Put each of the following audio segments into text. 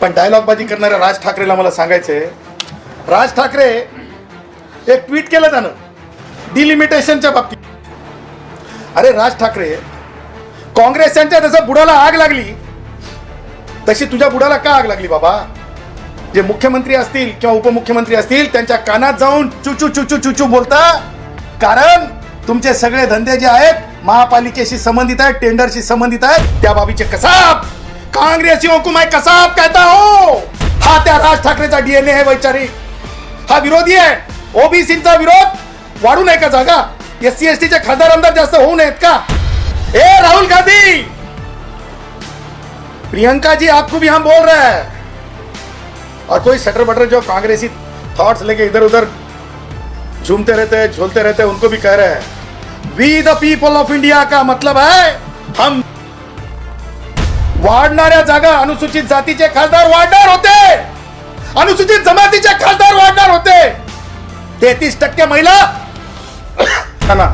पण डायलॉगबाजी करणाऱ्या राज ठाकरेला मला सांगायचंय, राज ठाकरे एक ट्विट केलं त्यानं डिलिमिटेशनच्या बाबतीत. अरे राज ठाकरे, काँग्रेसांच्या जसं बुडाला आग लागली तशी तुझ्या बुडाला का आग लागली बाबा? जे मुख्यमंत्री असतील किंवा उपमुख्यमंत्री असतील त्यांच्या कानात जाऊन चुचू चुचू चुचू बोलता, कारण तुमचे सगळे धंदे जे आहेत महापालिकेशी संबंधित आहेत, टेंडरशी संबंधित आहेत. त्या बाबीचे कसाब काँग्रेसियों को मैं कसाब कहता हूं. हा त्या राज ठाकरेचा डीएनए आहे वैचारिक. हा विरोधी आहे. ओबीसीचा विरोध वाढू नये का जागा? एससी एसटीचे खासदार आमदार जास्त होऊ नयेत का? ए राहुल गांधी, प्रियंका जी आपको भी हम बोल रहे हैं. और कोई सटर बटर जो कांग्रेसी थॉट्स लेके इधर उधर झूमते रहते हैं, झोलते रहते हैं, उनको भी कह रहे हैं we the people of India का मतलब है हम वाढणाऱ्या जागा अनुसूचित जातीचे खासदार वाढणार होते, अनुसूचित जमातीचे खासदार वाढणार होते. 33% महिला ना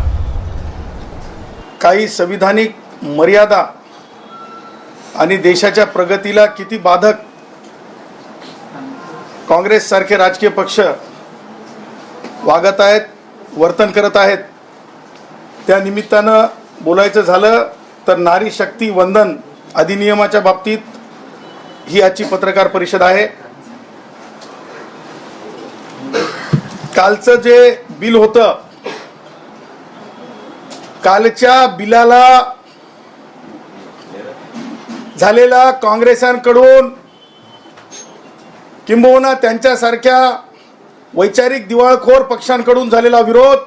काही संविधानिक मर्यादा आणि देशाच्या प्रगतीला किती बाधक काँग्रेस सारखे राजकीय पक्ष वागत आहेत, वर्तन करत आहेत. त्या निमित्तानं बोलायचं झालं तर नारी शक्ती वंदन अधिनियमाच्या बाबतीत ही आजची पत्रकार परिषद आहे. कालचं जे बिल होतं, कालच्या बिलाला झालेला काँग्रेसांकडून किंबहुना त्यांच्यासारख्या वैचारिक दिवाळखोर पक्षांकडून झालेला विरोध,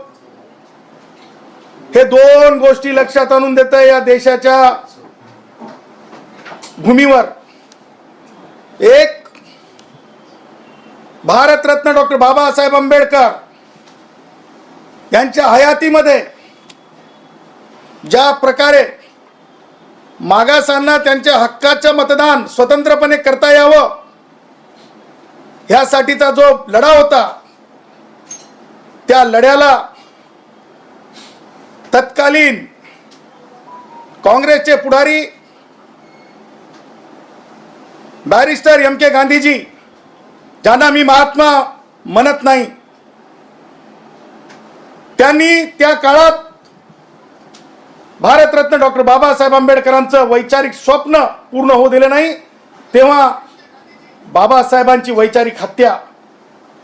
हे दोन गोष्टी लक्षात आणून देतं. या देशाच्या भूमीवर एक भारतरत्न डॉक्टर बाबासाहेब आंबेडकर यांच्या हयातीमध्ये ज्या प्रकारे मागासांना त्यांच्या हक्काचं मतदान स्वतंत्रपणे करता यावं ह्यासाठीचा जो लढा होता, त्या लढ्याला तत्कालीन काँग्रेसचे पुढारी बॅरिस्टर एम के गांधीजी, ज्यांना मी महात्मा म्हणत नाही, त्यांनी त्या काळात भारतरत्न डॉक्टर बाबासाहेब आंबेडकरांचं वैचारिक स्वप्न पूर्ण होऊ दिले नाही. तेव्हा बाबासाहेबांची वैचारिक हत्या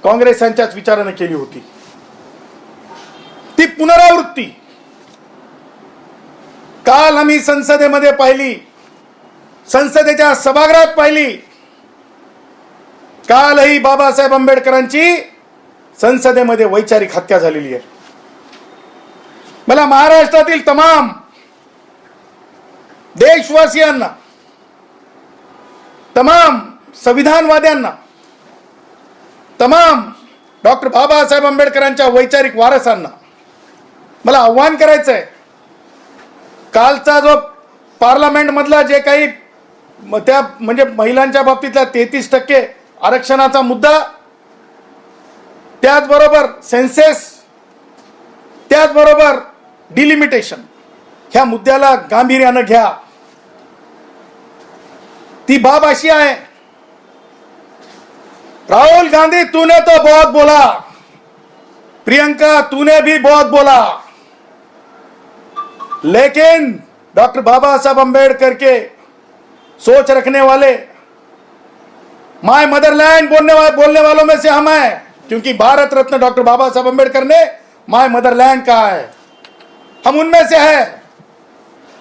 काँग्रेसांच्याच विचाराने केली होती. ती पुनरावृत्ती काल आम्ही संसदेमध्ये पाहिली, संसदेच्या सभागृहात पाहिली. कालही बाबासाहेब आंबेडकरांची संसदेमध्ये वैचारिक हत्या झालेली आहे. मला महाराष्ट्रातील तमाम देशवासियांना, तमाम संविधानवाद्यांना, तमाम डॉक्टर बाबासाहेब आंबेडकरांच्या वैचारिक वारसांना मला आव्हान करायचं आहे. कालचा जो पार्लमेंट मधला जे काही त्या म्हणजे महिलांच्या बाबतीतला 33% आरक्षणाचा मुद्दा, त्याचबरोबर सेन्सेस, त्याचबरोबर डिलिमिटेशन, ह्या मुद्द्याला गांभीर्यानं घ्या. ती बाब अशी आहे, राहुल गांधी तूने तो बहुत बोला, प्रियंका तूने भी बहुत बोला, लेकिन डॉक्टर बाबा साहब अम्बेडकर के सोच रखने वाले, माय मदरलैंड बोलने वालों में से हम हैं, क्योंकि भारत रत्न डॉक्टर बाबा साहब अम्बेडकर ने माय मदरलैंड कहा है. हम उनमें से हैं.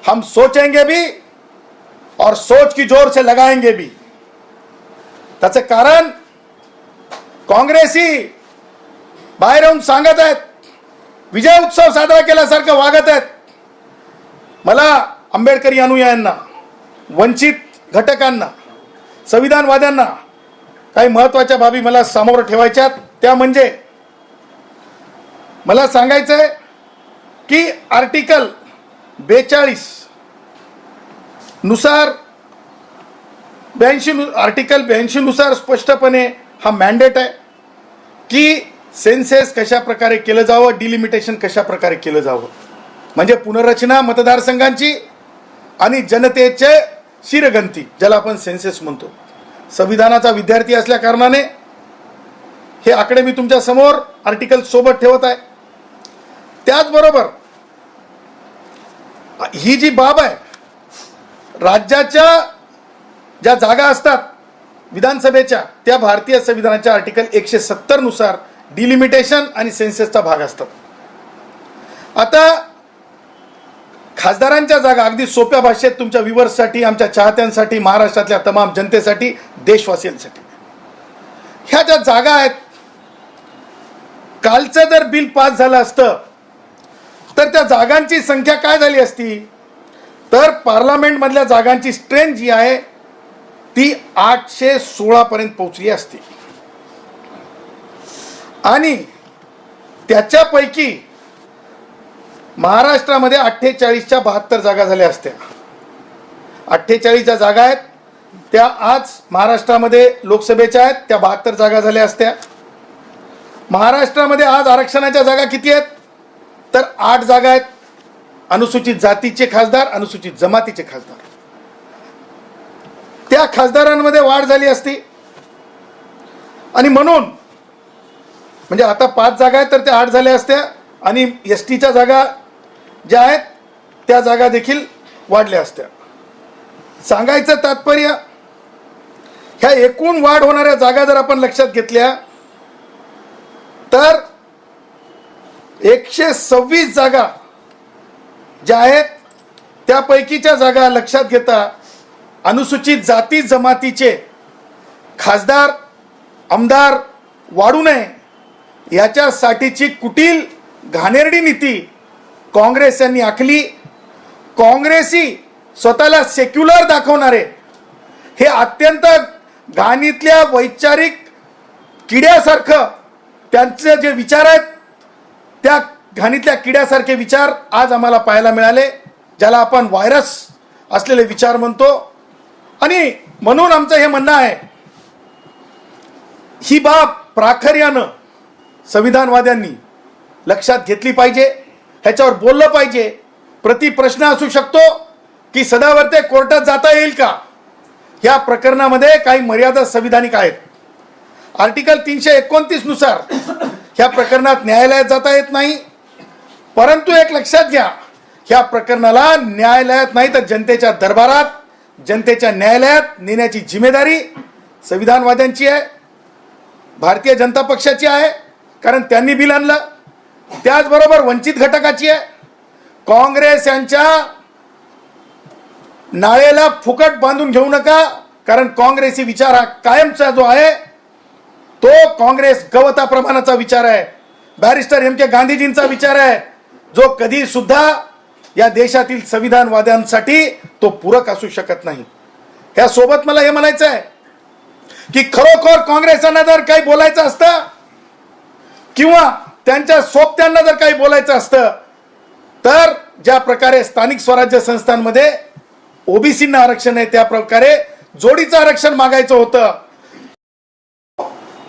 हम सोचेंगे भी और सोच की जोर से लगाएंगे भी. त्याचं कारण काँग्रेसी बाहेर येऊन सांगत आहेत, विजय उत्सव साजरा केल्यासारखं वागत आहेत. मला आंबेडकरी अनुयायांना, वंचित घटकांना, संविधानवाद्यांना काही महत्त्वाच्या बाबी मला समोर ठेवायच्यात. त्या म्हणजे मला सांगायचं आहे की आर्टिकल 42 नुसार, आर्टिकल 82 नुसार स्पष्टपणे हा मॅन्डेट आहे की सेन्सेस कशा प्रकारे केलं जावं, डिलिमिटेशन कशा प्रकारे केलं जावं. म्हणजे पुनर्रचना मतदारसंघांची आणि जनतेचे शिरगंती, ज्याला आपण सेन्सेस म्हणतो, संविधानाचा विद्यार्थी असल्या कारणाने हे आकडे मी तुमच्या समोर आर्टिकल सोबत ठेवत आहे. त्याचबरोबर ही जी बाब आहे, राज्याच्या ज्या जागा असतात विधानसभेच्या, त्या भारतीय संविधानाच्या आर्टिकल 170 नुसार डिलिमिटेशन आणि सेन्ससचा भाग असतात. आता खासदारांच्या जागा अगदी सोप्या भाषेत तुमच्या व्ह्यूअर्ससाठी, आमच्या चाहत्यांसाठी, महाराष्ट्रातल्या तमाम जनतेसाठी, देशवासियांसाठी, ह्या ज्या जागा आहेत, कालचं जर बिल पास झालं असतं तर त्या जागांची संख्या काय झाली असती, तर पार्लमेंटमधल्या जागांची स्ट्रेंथ जी आहे ती 816 पर्यंत पोहोचली असती. आणि त्याच्यापैकी महाराष्ट्रामध्ये 48च्या 72 जागा झाल्या असत्या. 48 ज्या जागा आहेत त्या आज महाराष्ट्रामध्ये लोकसभेच्या आहेत, त्या 72 जागा झाल्या असत्या. महाराष्ट्रामध्ये आज आरक्षणाच्या जागा किती आहेत, तर 8 जागा आहेत. अनुसूचित जातीचे खासदार, अनुसूचित जमातीचे खासदार, त्या खासदारांमध्ये वाढ झाली असती. आणि म्हणून म्हणजे आता 5 जागा आहेत तर त्या 8 झाल्या असत्या. आणि एसटीच्या जागा ज्या आहेत त्या जागा देखील वाढल्या असत्या. सांगायचं तात्पर्य, ह्या एकूण वाढ होणाऱ्या जागा जर आपण लक्षात घेतल्या तर 126 जागा ज्या आहेत त्यापैकीच्या जागा लक्षात घेता अनुसूचित जाती जमातीचे खासदार आमदार वाढू नये याच्यासाठीची कुटील घाणेरडी नीती काँग्रेस यांनी आखली. काँग्रेसी स्वतःला सेक्युलर दाखवणारे हे अत्यंत घाणीतल्या वैचारिक किड्यासारखं त्यांचे जे विचार आहेत त्या घाणीतल्या किड्यासारखे विचार आज आम्हाला पाहायला मिळाले, ज्याला आपण व्हायरस असलेले विचार म्हणतो. आणि म्हणून आमचं हे म्हणणं आहे, ही बाब प्राखर्यानं संविधानवाद्यांनी लक्षात घेतली पाहिजे, ह्याच्यावर बोललं पाहिजे. प्रति प्रश्न असू शकतो की सदावर्ते कोर्टात जाता येईल का, या प्रकरणामध्ये काही मर्यादा संविधानिक आहेत. आर्टिकल 329 नुसार ह्या प्रकरणात न्यायालयात जाता येत नाही. परंतु एक लक्षात घ्या, ह्या प्रकरणाला न्यायालयात नाही तर जनतेच्या दरबारात, जनतेच्या न्यायालयात नेण्याची जिम्मेदारी संविधानवाद्यांची आहे, भारतीय जनता पक्षाची आहे, कारण त्यांनी बिल आणलं. त्याचबरोबर वंचित घटकाची आहे. काँग्रेस यांच्या नाळेला फुकट बांधून घेऊ नका, कारण काँग्रेसी विचार हा कायमचा जो आहे तो काँग्रेस गवताप्रमाणाचा विचार आहे, बॅरिस्टर एम के गांधीजींचा विचार आहे, जो कधी सुद्धा या देशातील संविधानवाद्यांसाठी तो पूरक असू शकत नाही. ह्यासोबत मला हे म्हणायचं आहे की खरोखर काँग्रेसांना जर काही बोलायचं असतं किंवा त्यांच्या सोबत्यांना जर काही बोलायचं असतं तर ज्या प्रकारे स्थानिक स्वराज्य संस्थांमध्ये ओबीसींना आरक्षण आहे त्या प्रकारे जोडीचं आरक्षण मागायचं होतं.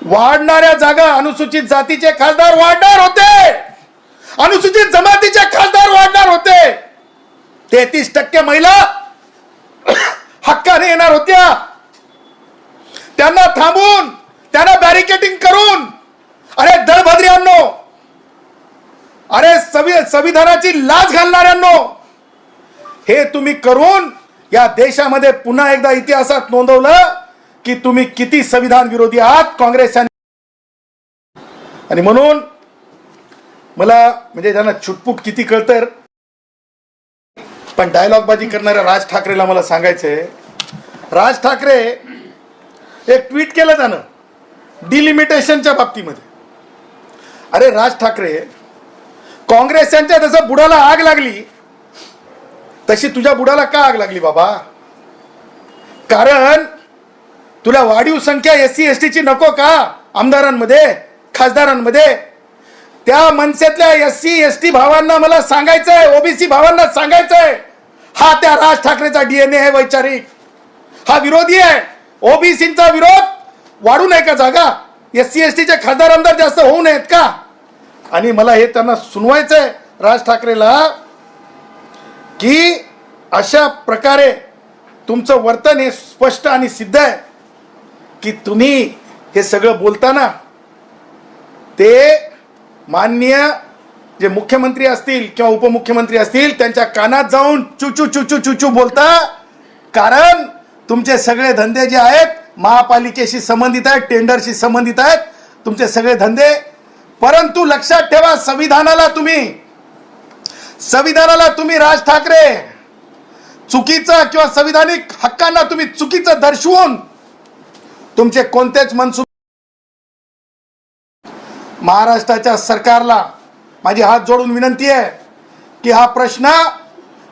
वाढणाऱ्या जागा अनुसूचित जातीचे खासदार वाढणार होते, अनुसूचित जमातीचे खासदार वाढणार होते. 33% महिला हक्काने येणार होत्या. त्यांना थांबून, त्यांना बॅरिकेडिंग करून, अरे दळभद्र्यांनो, अरे संविधानाची लाज घालणाऱ्यांनो, हे तुम्ही करून या देशामध्ये पुन्हा एकदा इतिहासात नोंदवलं की तुम्ही किती संविधान विरोधी आहात काँग्रेस. आणि म्हणून मला म्हणजे त्यांना छुटपूट किती कळतं, पण डायलॉगबाजी करणाऱ्या राज ठाकरेला मला सांगायचंय, राज ठाकरे एक ट्विट केलं त्यानं डिलिमिटेशनच्या बाबतीमध्ये. अरे राज ठाकरे, काँग्रेस यांच्या जसं बुडाला आग लागली तशी तुझ्या बुडाला का आग लागली बाबा? कारण तुला वाढीव संख्या SC ST ची नको का आमदारांमध्ये, खासदारांमध्ये? त्या मनसेतल्या SC ST भावांना मला सांगायचंय, OBC भावांना सांगायचंय, हा त्या राज ठाकरेचा DNA आहे वैचारिक, हा विरोधी आहे. ओबीसींचा विरोध वाढू नये का जागा? SC ST चे खासदार आमदार जास्त होऊ नयेत का? आणि मला हे त्यांना सुनवायचंय राज ठाकरेला की अशा प्रकारे तुमचं वर्तन हे स्पष्ट आणि सिद्ध आहे की तुम्ही हे सगळं बोलताना ते माननीय जे मुख्यमंत्री असतील किंवा उपमुख्यमंत्री असतील त्यांच्या कानात जाऊन चुचू चुचू चुचू बोलता, कारण तुमचे सगळे धंदे जे आहेत महापालिकेशी संबंधित आहेत, टेंडरशी संबंधित आहेत तुमचे सगळे धंदे. परंतु लक्षात ठेवा, संविधानाला तुम्ही राज ठाकरे चुकीचं किंवा संविधानिक हक्कांना तुम्ही चुकीचं दर्शवून तुमचे कोणतेच मनसुबे. महाराष्ट्राच्या सरकारला माझी हात जोडून विनंती आहे की हा प्रश्न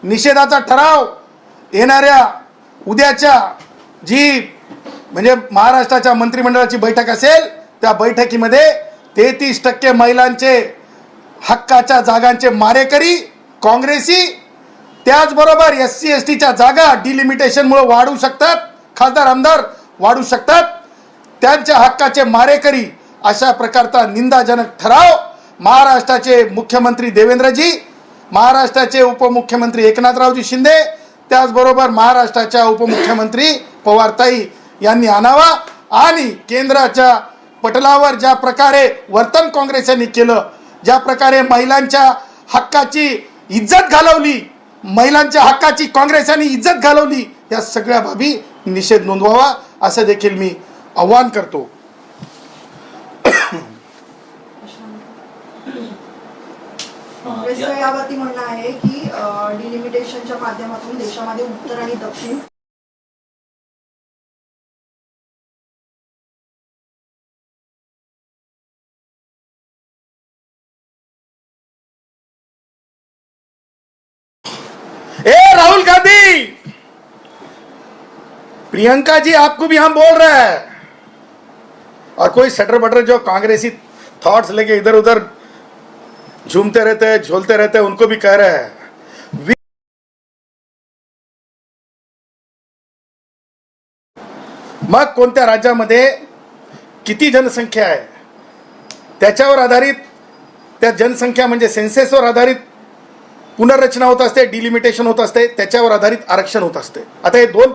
निषेधाचा ठराव येणाऱ्या उद्याच्या जी म्हणजे महाराष्ट्राच्या मंत्रिमंडळाची बैठक असेल त्या बैठकीमध्ये 33% महिलांचे हक्काच्या जागांचे मारेकरी काँग्रेसी, त्याचबरोबर SC STच्या जागा डिलिमिटेशनमुळे वाढू शकतात, खासदार आमदार वाढू शकतात, त्यांच्या हक्काचे मारेकरी अशा प्रकारचा निंदाजनक ठराव महाराष्ट्राचे मुख्यमंत्री देवेंद्रजी, महाराष्ट्राचे उपमुख्यमंत्री एकनाथरावजी शिंदे, त्याचबरोबर महाराष्ट्राच्या उपमुख्यमंत्री पवारताई यांनी आणावा आणि केंद्राच्या पटलावर ज्या प्रकारे वर्तन काँग्रेस यांनी केलं, ज्या प्रकारे महिलांच्या हक्काची इज्जत घालवली, महिलांच्या हक्काची काँग्रेस यांनी इज्जत घालवली, या सगळ्या बाबी निषेध नोंदवावा असं देखील मी आवाहन करतो. काँग्रेसचं यावरती म्हणणं आहे की डिलिमिटेशनच्या माध्यमातून देशामध्ये उत्तर आणि दक्षिण राहुल गांधी, प्रियंका जी आपको भी हम बोल रहे हैं, और कोई सटर बटर जो कांग्रेसी थॉट्स लेके इधर उधर झूमते रहते हैं, झोलते रहते हैं, उनको भी कह रहे हैं मग कोणत्या राज्यामध्ये किती जनसंख्या आहे त्याच्यावर आधारित, त्या जनसंख्या म्हणजे सेन्सेसवर आधारित पुनर्रचना होत असते, डिलिमिटेशन होत असते, त्याच्यावर आधारित आरक्षण होत असते. आता हे दोन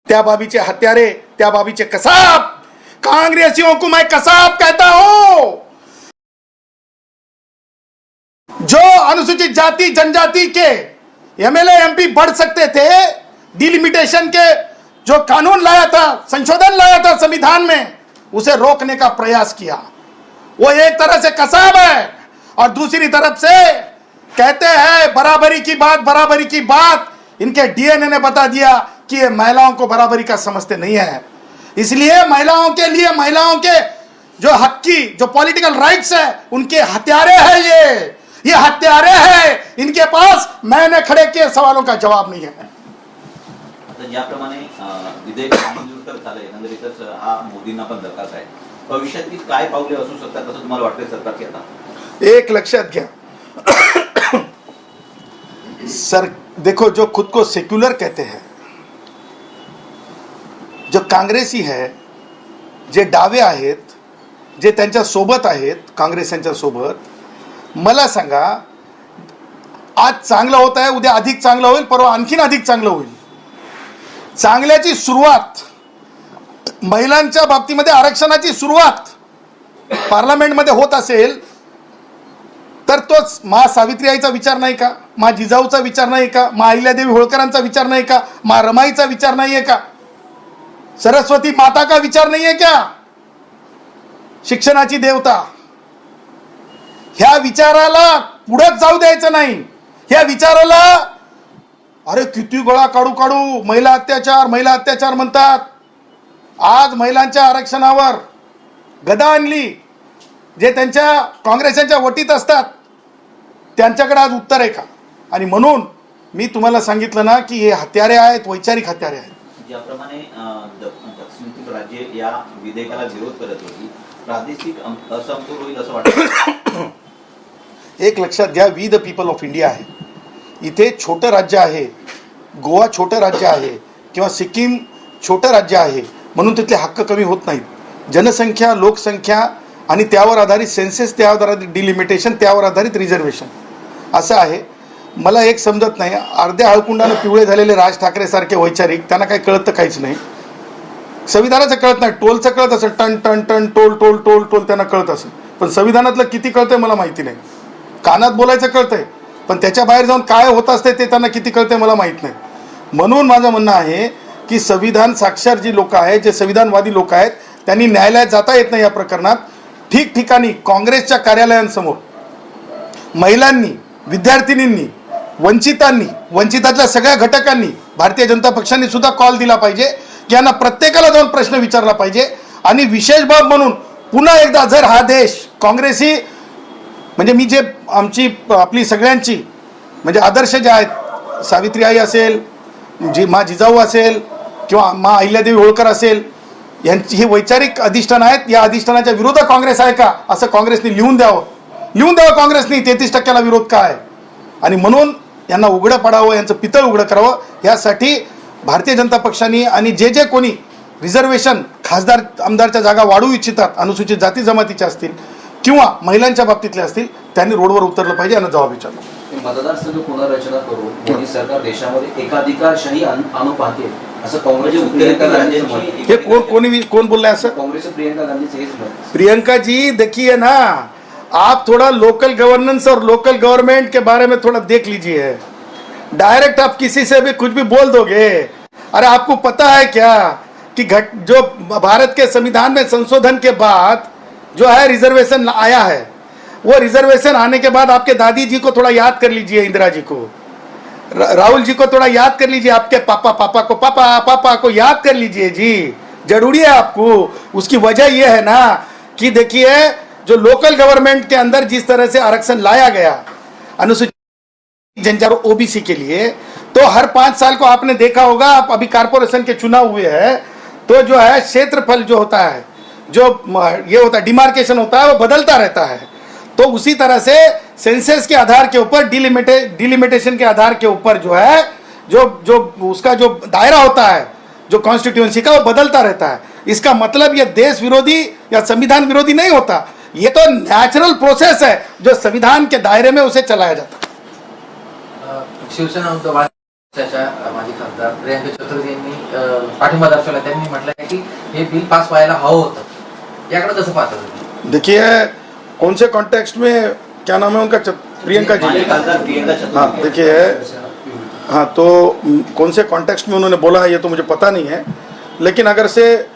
त्या बाबीचे हत्यारे, त्या बाबीचे कसाब, कांग्रेसियों को मैं कसाब कहता हूं. जो अनुसूचित जाति जनजाति के MLA MP बढ़ सकते थे, डिलिमिटेशन के जो कानून लाया था, संशोधन लाया था संविधान में, उसे रोकने का प्रयास किया. वो एक तरह से कसाब है और दूसरी तरफ से कहते हैं बराबरी की बात, बराबरी की बात. इनके DNA ने बता दिया कि ये महिलाओं को बराबरी का समझते नहीं है. इसलिए महिलाओं के लिए, महिलाओं के जो हक की, जो पॉलिटिकल राइट्स है, उनके हत्यारे हैं ये हत्यारे हैं. इनके पास मैंने खड़े किए सवालों का जवाब नहीं है. ज्याप्रमाणे विधेयक मंजूर तर झालंय, एकंदरीतच हा मोदींना पण धक्काच आहे. भविष्यातील काय पावले असू शकतात असं तुम्हाला वाटतंय सरकारची? आता एक लक्षात घ्या सर, देखो जो खुद को सेक्युलर कहते हैं, जो काँग्रेसी है, जे डावे आहेत, जे त्यांच्या सोबत आहेत, काँग्रेस यांच्या सोबत, मला सांगा आज चांगलं होत आहे, उद्या अधिक चांगलं होईल, परवा आणखीन अधिक चांगलं होईल. चांगल्याची सुरुवात, महिलांच्या बाबतीमध्ये आरक्षणाची सुरुवात पार्लमेंटमध्ये होत असेल तर तोच मा सावित्रीआईचा विचार नाही का, मा जिजाऊचा विचार नाही का, मा अहिल्यादेवी होळकरांचा विचार नाही का, मा रमाईचा विचार नाहीये का, सरस्वती माता का विचार नाहीये क्या, शिक्षणाची देवता. ह्या विचाराला पुढेच जाऊ द्यायचं नाही. ह्या विचाराला अरे किती गळा काढू काढू महिला अत्याचार म्हणतात. आज महिलांच्या आरक्षणावर गदा आणली, जे त्यांच्या काँग्रेसांच्या वटीत असतात त्यांच्याकडे आज उत्तर आहे का? आणि म्हणून मी तुम्हाला सांगितलं ना की हे हत्यारे आहेत, वैचारिक हत्यारे आहेत. ज्याप्रमाणे दक्षिणेतील राज्ये या विधेयकाला विरोध करत होती, प्रादेशिक असमतोल होईल असं वाटतं? एक लक्षात घ्या, we the people of India आहे. इथे छोटं राज्य आहे, गोवा छोटं राज्य आहे किंवा सिक्कीम छोटं राज्य आहे म्हणून तिथले हक्क कमी होत नाहीत. जनसंख्या, लोकसंख्या आणि त्यावर आधारित सेन्सेस, त्यावर आधारित डिलिमिटेशन, त्यावर आधारित रिझर्वेशन असं आहे. मला एक समजत नाही, अर्ध्या हळकुंडानं पिवळे झालेले राज ठाकरे सारखे वैचारिक, त्यांना काही कळत तर काहीच नाही. संविधानाचं कळत नाही, टोलचं कळत असेल, टन टन टन टोल टोल टोल टोल त्यांना कळत असेल, पण संविधानातलं किती कळतंय मला माहिती नाही. कानात बोलायचं कळतंय, पण त्याच्या बाहेर जाऊन काय होत असते ते त्यांना किती कळतंय मला माहीत नाही. म्हणून माझं म्हणणं आहे की संविधान साक्षर जी लोक आहेत, जे संविधानवादी लोक आहेत, त्यांनी न्यायालयात जाता येत नाही या प्रकरणात. ठिकठिकाणी काँग्रेसच्या कार्यालयांसमोर महिलांनी, विद्यार्थिनींनी, वंचितातल्या सगळ्या घटकांनी, भारतीय जनता पक्षाने सुद्धा कॉल दिला पाहिजे की यांना प्रत्येकाला जाऊन प्रश्न विचारला पाहिजे. आणि विशेष बाब म्हणून पुन्हा एकदा जर हा देश काँग्रेसी, म्हणजे मी जे आपली सगळ्यांची म्हणजे आदर्श जे आहेत, सावित्रीबाई असेल, मा जिजाऊ असेल किंवा मा अहिल्यादेवी होळकर असेल, यांची ही वैचारिक अधिष्ठान आहेत, या अधिष्ठानाच्या विरोधात काँग्रेस आहे का असं काँग्रेसने लिहून द्यावं काँग्रेसने 33% विरोध का आहे. आणि म्हणून यांना उघडं पडावं, यांचं पितळ उघडं करावं. यासाठी भारतीय जनता पक्षाने आणि जे कोणी रिझर्वेशन खासदार आमदारच्या जागा वाढवू इच्छितात, अनुसूचित जाती जमातीच्या असतील किंवा महिलांच्या बाबतीतले असतील, त्यांनी रोडवर उतरलं पाहिजे यांना जबाब विचारला. मतदारसंघ पुनर्रचना करून मोदी सरकार देशामध्ये एकाधिकारशाही आणू पाहते असं काँग्रेसचे हे कोण बोललाय असं? काँग्रेसचे प्रियंका गांधीचे हेच मत. प्रियंका जी देखिए ना, आप थोड़ा लोकल गवर्नेंस और लोकल गवर्नमेंट के बारे में थोड़ा देख लीजिए. डायरेक्ट आप किसी से भी कुछ भी बोल दोगे. अरे आपको पता है क्या कि जो भारत के संविधान में संशोधन के बाद जो है रिजर्वेशन आया है, वो रिजर्वेशन आने के बाद आपके दादी जी को थोड़ा याद कर लीजिए, इंदिरा जी को, राहुल जी को थोड़ा याद कर लीजिए, आपके पापा को याद कर लीजिए जी. जरूरी है आपको. उसकी वजह यह है ना कि देखिए, जो लोकल गवर्नमेंट के अंदर जिस तरह से आरक्षण लाया गया अनुसूचित जनजाति ओबीसी के लिए, तो हर 5 साल को आपने देखा होगा, आप अभी कारपोरेशन के चुनाव हुए हैं, तो जो है क्षेत्रफल जो होता है, जो ये होता है डिमार्केशन होता है, वो बदलता रहता है. तो उसी तरह से सेंसस के आधार के ऊपर डिलिमिटेशन के आधार के ऊपर जो है जो उसका जो दायरा होता है, जो कॉन्स्टिट्यूएंसी का, वो बदलता रहता है. इसका मतलब ये देश विरोधी या संविधान विरोधी नहीं होता, ये तो नेचुरल प्रोसेस है जो संविधान के दायरे में उसे चलाया जाता. शिवसेना उद्धव पक्षाच्या माजी खासदार प्रियंका चतुर्वेदी यांनी पाठिंबा दर्शवला. त्यांनी म्हटलं आहे की हे बिल पास व्हायला हवं होतं. याकडे कसं पाहता तुम्ही? देखिए, कौन से कॉन्टेक्स्ट में, क्या नाम है उनका, प्रियंका जी. हाँ देखिए, हाँ तो कौन से कॉन्टेक्स्ट में उन्होंने बोला है ये तो मुझे पता नहीं है, लेकिन अगर से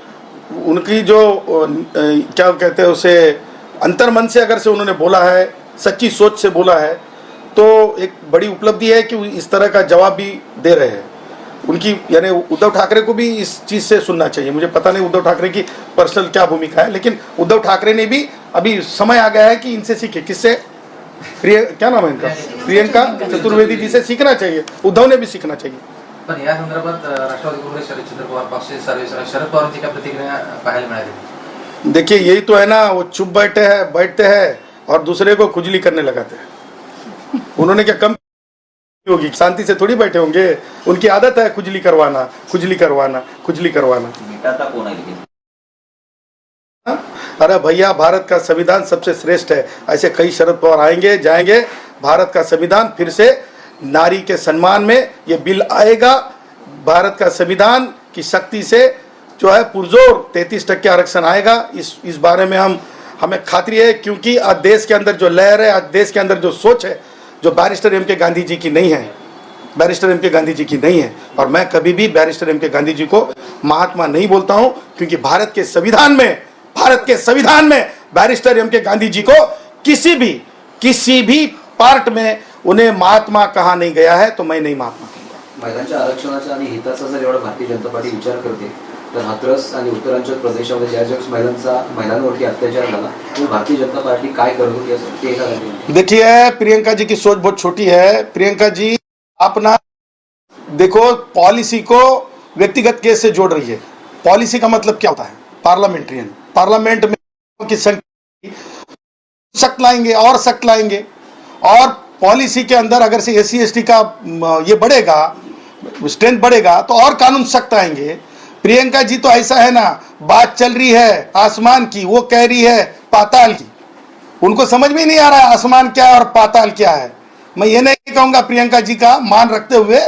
उनकी जो क्या कहते हैं उसे अंतर्मन से अगर से उन्होंने बोला है, सच्ची सोच से बोला है, तो एक बड़ी उपलब्धि है कि इस तरह का जवाब भी दे रहे हैं. उनकी यानी उद्धव ठाकरे को भी इस चीज़ से सुनना चाहिए. मुझे पता नहीं उद्धव ठाकरे की पर्सनल क्या भूमिका है, लेकिन उद्धव ठाकरे ने भी अभी समय आ गया है कि इनसे सीखे. किससे? क्या नाम है इनका? प्रियंका चतुर्वेदी जी से सीखना चाहिए. उद्धव ने भी सीखना चाहिए. पण या संदर्भात राष्ट्रवादी काँग्रेस शरदचंद्र पवार पक्ष सर्वेसर्वा शरद पवारांची काय प्रतिक्रिया पाहायला मिळाली? देखिए, यही तो है ना, वो चुप बैठते हैं और दूसरे को खुजली करने लगाते हैं. उन्होंने क्या कम होगी? शांति से थोड़ी बैठे होंगे. उनकी आदत है खुजली करवाना. मिटाता कौन है लेकिन? अरे भैया, भारत का संविधान सबसे श्रेष्ठ है. ऐसे कई शरद पवार आएंगे जाएंगे. भारत का संविधान फिर से नारी के सम्मान में ये बिल आएगा. भारत का संविधान की शक्ति से जो है पुरजोर 33% आरक्षण आएगा. इस बारे में हमें खातिरी है, क्योंकि आज देश के अंदर जो लहर है, आज देश के अंदर जो सोच है, जो बैरिस्टर एम के गांधी जी की नहीं है. और मैं कभी भी बैरिस्टर एम के गांधी जी को महात्मा नहीं बोलता हूं, क्योंकि भारत के संविधान में बैरिस्टर एम के गांधी जी को किसी भी पार्ट में उन्हें महात्मा कहा नहीं गया है, तो मैं नहीं महात्मा कहूंगा. महिलांच्या आरक्षणाचा आणि हिताचा जर एवढा भारतीय जनता पार्टी विचार करते, तर हाथरस आणि उत्तरांचल प्रदेशामध्ये ज्या महिलांवरती अत्याचार झाला, तो भारतीय जनता पार्टी काय करत होती असं ते एका गांधी. देखिए, प्रियंका जी की सोच बहुत छोटी है. प्रियंका जी अपना देखो, पॉलिसी को व्यक्तिगत केस से जोड़ रही है. पॉलिसी का मतलब क्या होता है? पार्लियामेंट्रियन. पार्लियामेंट में की संख्या सख्त लाएंगे और पॉलिसी के अंदर अगर से SC ST का ये बढ़ेगा, स्ट्रेंथ बढ़ेगा, तो और कानून सख्त आएंगे. प्रियंका जी तो ऐसा है ना, बात चल रही है आसमान की, वो कह रही है पाताल की. उनको समझ में नहीं आ रहा है आसमान क्या है और पाताल क्या है. मैं ये नहीं कहूँगा प्रियंका जी का मान रखते हुए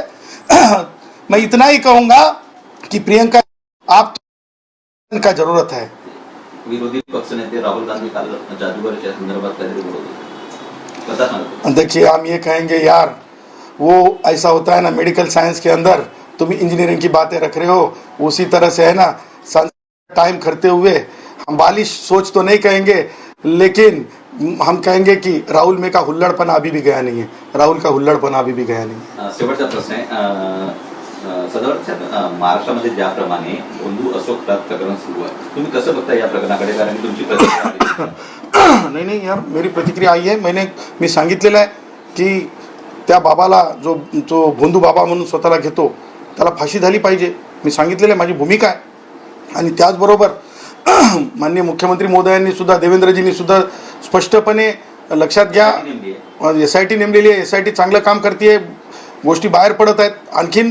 मैं इतना ही कहूँगा कि प्रियंका आप का जरूरत है. विरोधी पक्षनेते राहुल गांधी काल जादूगरच्या संदर्भात काहीतरी बोलत होते. कसा सांगतो? देखिए हम ये कहेंगे यार, वो ऐसा होता है ना मेडिकल साइंस के अंदर, तुम इंजीनियरिंग की बातें रख रहे हो, उसी तरह से है ना टाइम करते हुए हम बालिश सोच तो नहीं कहेंगे, लेकिन हम कहेंगे कि राहुल में का हुल्लड़पना अभी भी गया नहीं है. राहुल का हुल्लड़पना अभी भी गया नहीं है. शेवटचा प्रश्न आहे सदरच्या महाराष्ट्रामध्ये ज्याप्रमाणे बंधू अशोक प्रकरण सुरू आहे, तुम्ही कसं बघता या प्रकरणाकडे, कारण की तुमची प्रतिक्रिया आहे. नाही यार, मेरी प्रतिक्रिया आई आहे. मी सांगितलेलं आहे की त्या बाबाला जो भोंदू बाबा म्हणून स्वतःला घेतो त्याला फाशी झाली पाहिजे. मी सांगितलेलं आहे, माझी भूमिका आहे. आणि त्याचबरोबर माननीय मुख्यमंत्री महोदयांनी सुद्धा, देवेंद्रजींनी सुद्धा स्पष्टपणे लक्षात घ्या, SIT नेमलेली आहे. SIT चांगलं काम करते, गोष्टी बाहेर पडत आहेत. आणखीन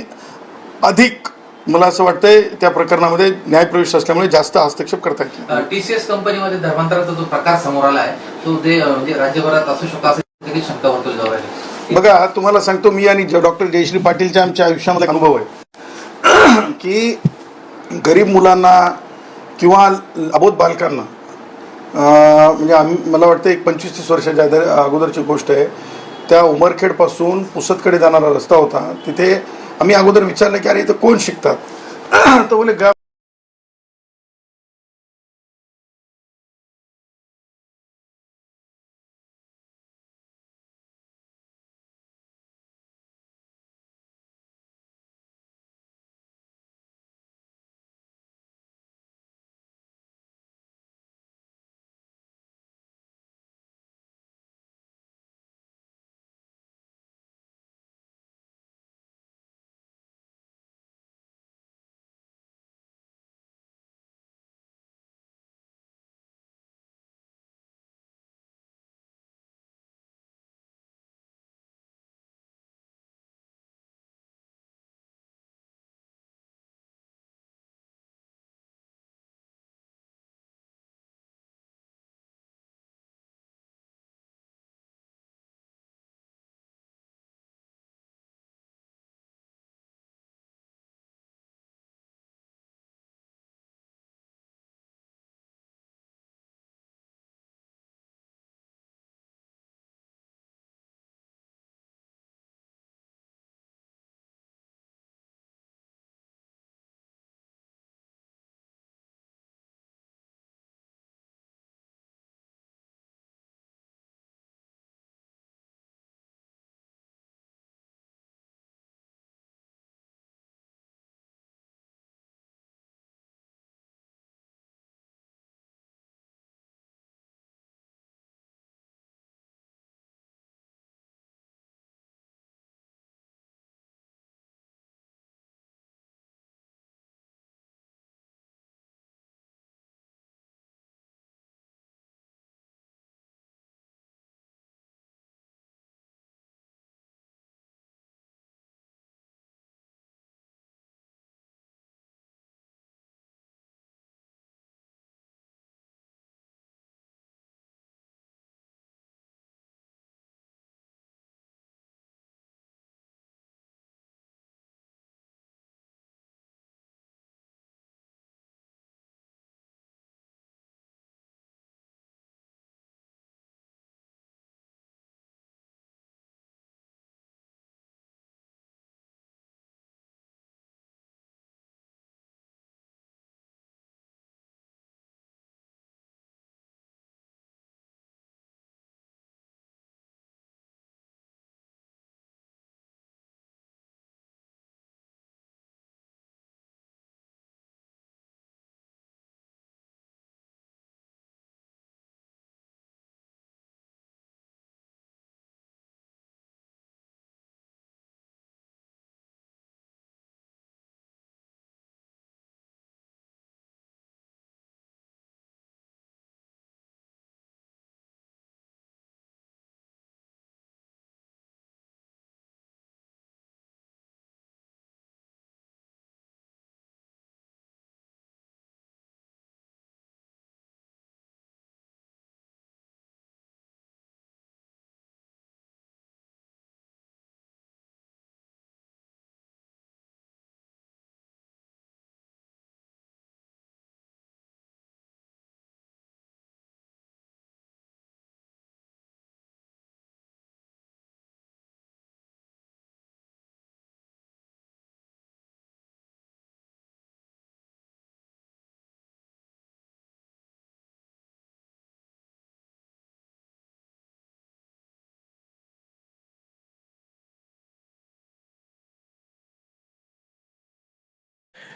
अधिक मला असं वाटतंय त्या प्रकरणामध्ये न्यायप्रविष्ट असल्यामुळे जास्त हस्तक्षेप करता येईल. TCS कंपनीमध्ये धर्मांतराचा जो प्रकार समोर आला आहे तो म्हणजे राज्यभरात असू शकतो असे देखील शंका वर्तवली जाऊ राहिली. बघा, तुम्हाला सांगतो, मी आणि डॉक्टर जयश्री पाटीलच्या आमच्या आयुष्यामध्ये अनुभव आहे की गरीब मुलांना किंवा अबोध बालकांना म्हणजे मला वाटतं एक 25-30 वर्षाच्या अगोदरची गोष्ट आहे. त्या उमरखेडपासून पुसदकडे जाणारा रस्ता होता. तिथे आम्ही अगोदर विचारलं की अरे इथं कोण शिकतात, तर बोले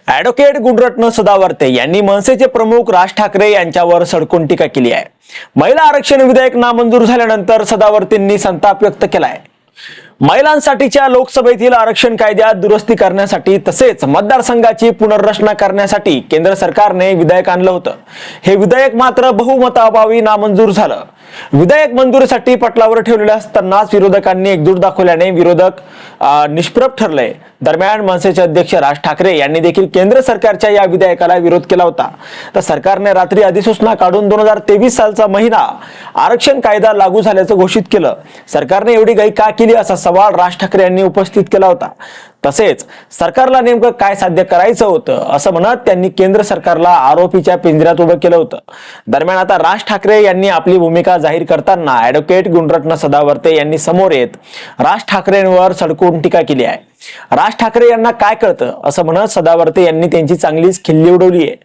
ॲडव्होकेट गुणरत्न सदावर्ते यांनी मनसेचे प्रमुख राज ठाकरे यांच्यावर सडकून टीका केली आहे. महिला आरक्षण विधेयक नामंजूर झाल्यानंतर सदावर्तेंनी संताप व्यक्त केलाय. महिलांसाठीच्या लोकसभेतील आरक्षण कायद्यात दुरुस्ती करण्यासाठी तसेच मतदारसंघाची पुनर्रचना करण्यासाठी केंद्र सरकारने विधेयक आणलं होतं. हे विधेयक मात्र बहुमताअभावी नामंजूर झालं. विधेयक मंजुरीसाठी पटलावर ठेवलेले असतानाच विरोधकांनी एकजूट दाखवल्याने विरोधक निष्प्रभ ठरले. दरम्यान मनसेचे अध्यक्ष राज ठाकरे यांनी देखील केंद्र सरकारच्या या विधेयकाला विरोध केला होता. तर सरकारने रात्री अधिसूचना काढून 2023 सालचा महिना आरक्षण कायदा लागू झाल्याचं घोषित केलं. सरकारने एवढी घाई का केली असा सवाल राज ठाकरे यांनी उपस्थित केला होता. तसेच सरकारला नेमकं काय साध्य करायचं होतं असं म्हणत त्यांनी केंद्र सरकारला आरोपीच्या पिंजऱ्यात उभं केलं होतं. दरम्यान आता राज ठाकरे यांनी आपली भूमिका जाहीर करताना ॲडव्होकेट गुणरत्न सदावर्ते यांनी समोर येत राज ठाकरेंवर सडकून टीका केली आहे. राज ठाकरे यांना काय कळतं असं म्हणत सदावर्ते यांनी त्यांची चांगलीच खिल्ली उडवली आहे.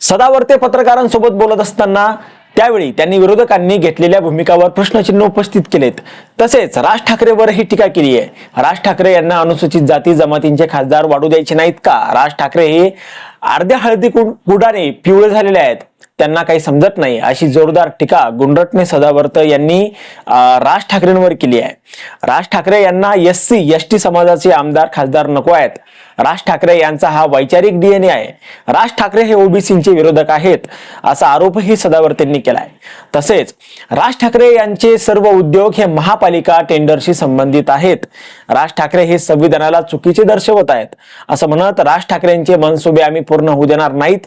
सदावर्ते पत्रकारांसोबत बोलत असताना त्यावेळी त्यांनी विरोधकांनी घेतलेल्या भूमिकावर प्रश्नचिन्ह उपस्थित केलेत. तसेच राज ठाकरेवरही टीका केली आहे. राज ठाकरे यांना अनुसूचित जाती जमातींचे खासदार वाढू द्यायचे नाहीत का? राज ठाकरे हे अर्ध्या हळदी कुडाने पिवळे झालेले आहेत, त्यांना काही समजत नाही अशी जोरदार टीका गुणरत्ने सदावर्ते यांनी राज ठाकरेंवर केली आहे. राज ठाकरे यांना SC ST समाजाचे आमदार खासदार नको आहेत. राज ठाकरे यांचा हा वैचारिक DNA आहे. राज ठाकरे हे ओबीसींचे विरोधक आहेत असा आरोपही सदावर्तेंनी केलाय. तसेच राज ठाकरे यांचे सर्व उद्योग हे महापालिका टेंडरशी संबंधित आहेत. राज ठाकरे हे संविधानाला चुकीचे दर्शवत आहेत असं म्हणत राज ठाकरेंचे मनसुबे आम्ही पूर्ण होऊ देणार नाहीत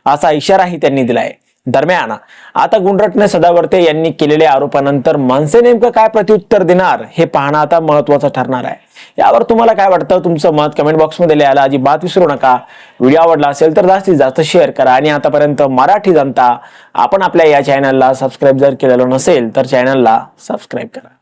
असा इशाराही त्यांनी दिलाय. दरम्यान आता गुणरत्ने सदावर्ते यांनी केलेल्या आरोपानंतर मनसे नेमकं काय प्रत्युत्तर देणार हे पाहणं आता महत्वाचं ठरणार आहे. यावर तुम्हाला काय वाटतं? तुमचं मत कमेंट बॉक्समध्ये लिहायला अजिबात विसरू नका. व्हिडिओ आवडला असेल तर जास्तीत जास्त शेअर करा आणि आतापर्यंत मराठी जनता आपण आपल्या या चॅनलला सबस्क्राईब जर केलेलं नसेल तर चॅनलला सबस्क्राईब करा.